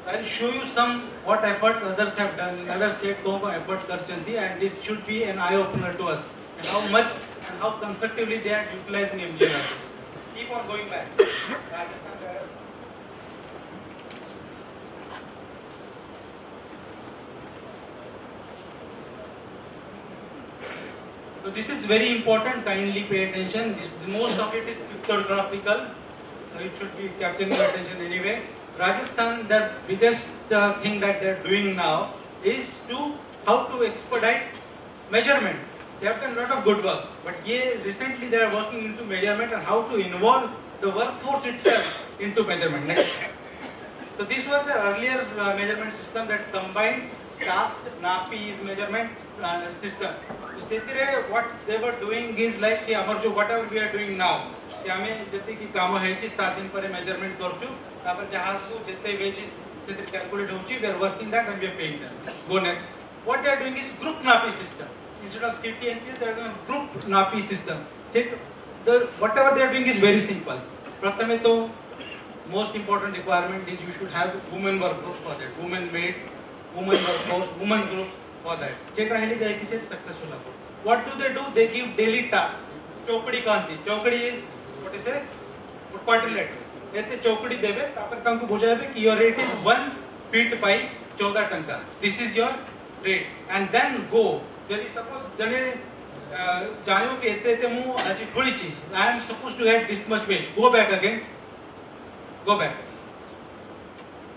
I'll show you some what efforts others have done in other states. Ko efforts karchanti, and this should be an eye opener to us. And how much and how constructively they are utilizing MGR. Keep on going back. So this is very important. Kindly pay attention. Most of it is pictographical. It should be capturing your attention anyway. Rajasthan, the biggest thing that they are doing now is to how to expedite measurement. They have done a lot of good work, but recently they are working into measurement and how to involve the workforce itself into measurement. Next. So this was the earlier measurement system that combined task, NAPI's measurement system. So what they were doing is like whatever we are doing now. आमे जति की काम है ची 7 दिन पर measurement करचु तापर जहां को जते वेजेस जते कैलकुलेट होची we are working that and we are paying that go next what they are doing is group नापी system instead of CTNP they are doing group नापी system the whatever they are doing is very simple प्रथमे तो most important requirement is you should have women work group for that women maids women workforce women group for that जे कहले जाय कि से successful हो what do they give daily task चौकड़ी कांती चौकड़ी is what is it quadrilateral एते चौकड़ी देबे तापर तांको बुझाबे कि your rate is 1 feet by 14 टंका this is your rate and then go यदि suppose जने जानियो कि एते मु आज ढोलीची I am supposed to get this much wage go back again go back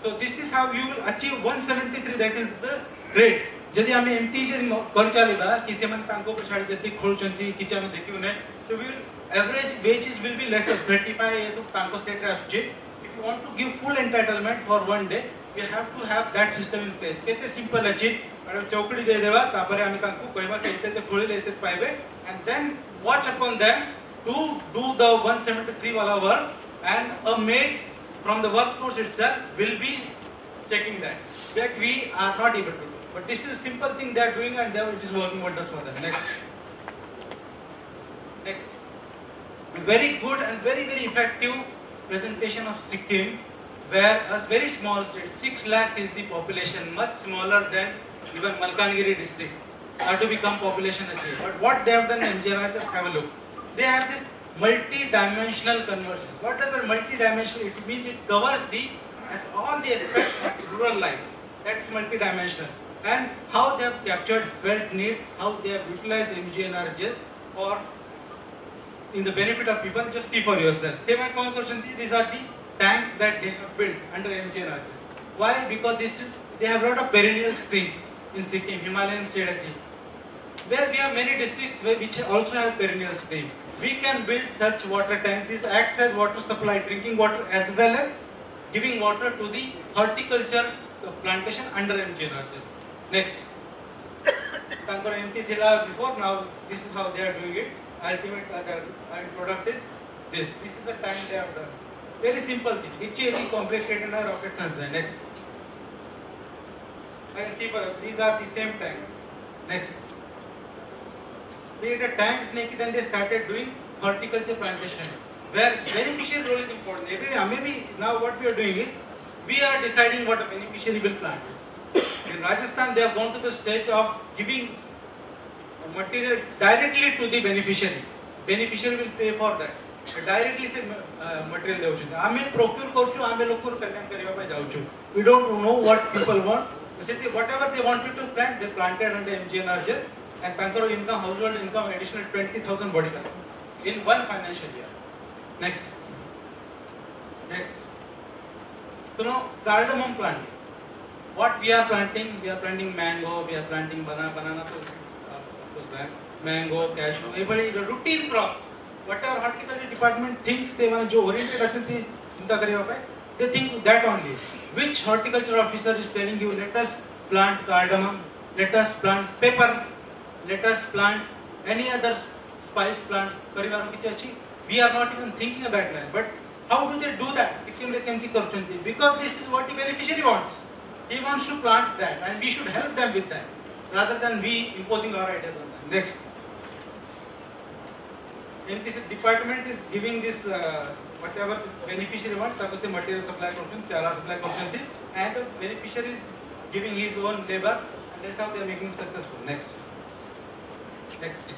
so this is how you will achieve 173 that is the rate जदि हमें integer कर चलेगा कि से मन तांको पछाड़ी जति खोलचंती किचा में देखियो ने so we will average wages will be less than 35 years of तांको स्टेट राष्ट्र if you want to give full entitlement for one day we have to have that system in place केते सिंपल अछि अरे चौकड़ी दे देबा तापरे हमें तांको कहबा केते ते खोली लेते पाइबे and then watch upon them to do the 173 wala work and a maid from the workforce itself will be checking that we are not able to do. But this is a simple thing they are doing and it is working wonders for them. Next. A very good and very effective presentation of Sikkim where a very small state, 6 lakh is the population, much smaller than even Malkangiri district to become population achieved. But what they have done in MGNR, just have a look. They have this multi-dimensional conversions. What does a multi-dimensional? It means it covers all the aspects of rural life. That's multi-dimensional. And how they have captured felt needs, how they have utilized MGNRGS for in the benefit of people. Just see for yourself. These are the tanks that they have built under MGNRGS. Why? Because they have a lot of perennial streams in Sikkim, Himalayan state, where we have many districts which also have perennial stream. We can build such water tanks. This acts as water supply, drinking water as well as giving water to the horticulture plantation under MGNRGS. Next. Tankar empty thila before, now this is how they are doing it. Ultimate product is this. This is the tank they have done. Very simple thing. It's a very complicated and rocket science. Next. You can see these are the same tanks. Next. They had tanks then they started doing horticulture plantation where beneficiary role is important. Maybe now what we are doing is we are deciding what a beneficiary will plant. In Rajasthan they have gone to the stage of giving material directly to the beneficiary. Beneficiary will pay for that. Directly से material देउछु. आमे procure करछु आमे लोक कल्याण करिवा पय जाउछु. We don't know what people want. Whatever they wanted to plant, they planted under MGNRGS and Pankaro income, household income additional 20,000 body in one financial year. Next. So now cardamom planting. What we are planting mango, we are planting banana, mango, cashew, everybody the routine crops. Whatever horticulture department thinks they want to oriented they think that only. Which horticulture officer is telling you, let us plant cardamom, let us plant pepper, let us plant any other spice plant, we are not even thinking of that line. But how do they do that? Because this is what the beneficiary wants. He wants to plant that and we should help them with that rather than we imposing our ideas on them. Next. And this department is giving this whatever beneficiary wants, suppose the material supply corruption, chala supply corruption, and the beneficiary is giving his own labor, and that's how they are making successful. Next. Next.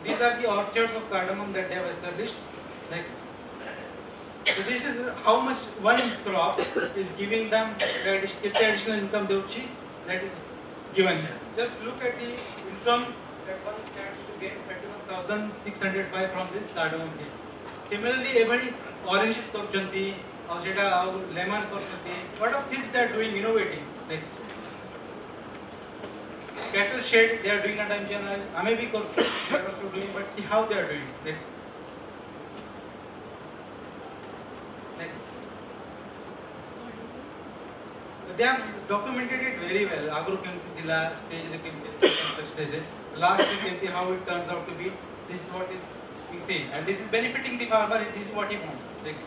These are the orchards of cardamom that they have established. Next. So this is how much one crop is giving them the additional income that is given here. Just look at the income that one stands to gain 21,605 from this cardamom tree. Similarly, every oranges korchanti, or lemon korchanti, lot of things they are doing, innovating. Next. Cattle shed they are doing at Amjana, Amebi korchanti they are also doing, but see how they are doing. Next. Next. They have documented it very well. Agro Kemti Dila, stage the Kemti, such stages. Last Kemti, how it turns out to be, this is what is being seen. And this is benefiting the farmer, this is what he wants. Next.